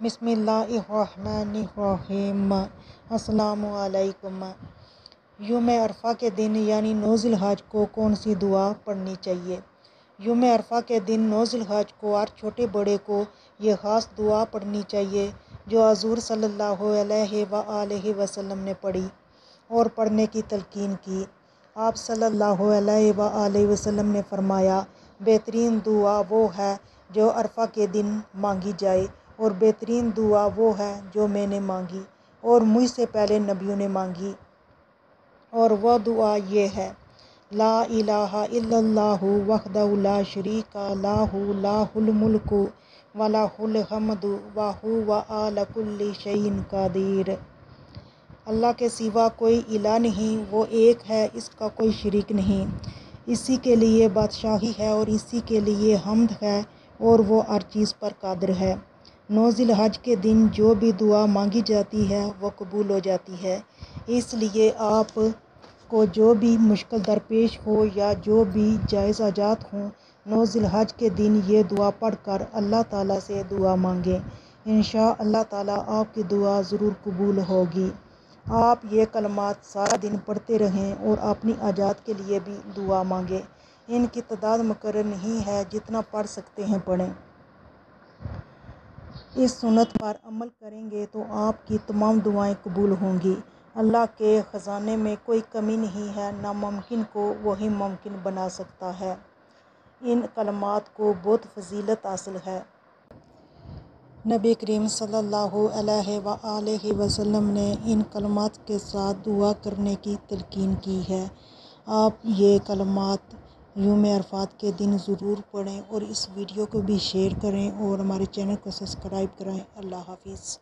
بسم اللہ الرحمن الرحیم۔ السلام علیکم۔ یوم عرفہ کے دن یعنی 9 ذی الحج کو کون سی دعا پڑھنی چاہیے؟ یوم عرفہ کے دن 9 ذی الحج کو ہر چھوٹے بڑے کو یہ خاص دعا پڑھنی چاہیے جو حضور صلی اللہ علیہ وآلہ وسلم نے پڑھی اور پڑھنے کی تلقین کی۔ آپ صلی اللہ علیہ وآلہ وسلم نے فرمایا، بہترین دعا وہ ہے جو عرفہ کے دن مانگی جائے، اور بہترین دعا وہ ہے جو میں نے مانگی اور مجھ سے پہلے نبیوں نے مانگی، اور وہ دعا یہ ہے: لا الہ الا اللہ وحدہ لا شریک لہ لہ الملک ولہ الحمد وہو علی کل شیء قدیر۔ اللہ کے سوا کوئی الہ نہیں، وہ ایک ہے، اس کا کوئی شریک نہیں، اسی کے لیے بادشاہی ہے اور اسی کے لیے حمد ہے، اور وہ ہر چیز پر قادر ہے۔ 9 ذی الحج کے دن جو بھی دعا مانگی جاتی ہے وہ قبول ہو جاتی ہے۔ اس لیے آپ کو جو بھی مشکل درپیش ہو یا جو بھی جائز حاجات ہوں، 9 ذی الحج کے دن یہ دعا پڑھ کر اللہ تعالیٰ سے دعا مانگیں، انشاءاللہ تعالیٰ آپ کی دعا ضرور قبول ہوگی۔ آپ یہ کلمات سارا دن پڑھتے رہیں اور اپنی حاجات کے لیے بھی دعا مانگیں۔ ان کی تعداد مقرر نہیں ہے، جتنا پڑھ سکتے ہیں پڑھیں۔ اس سنت پر عمل کریں گے تو آپ کی تمام دعائیں قبول ہوں گی۔ اللہ کے خزانے میں کوئی کمی نہیں ہے، ناممکن کو وہی ممکن بنا سکتا ہے۔ ان کلمات کو بہت فضیلت حاصل ہے۔ نبی کریم صلی اللہ علیہ وآلہ وسلم نے ان کلمات کے ساتھ دعا کرنے کی تلقین کی ہے۔ آپ یہ کلمات یوم عرفات کے دن ضرور پڑھیں اور اس ویڈیو کو بھی شیئر کریں اور ہمارے چینل کو سبسکرائب کریں۔ اللہ حافظ۔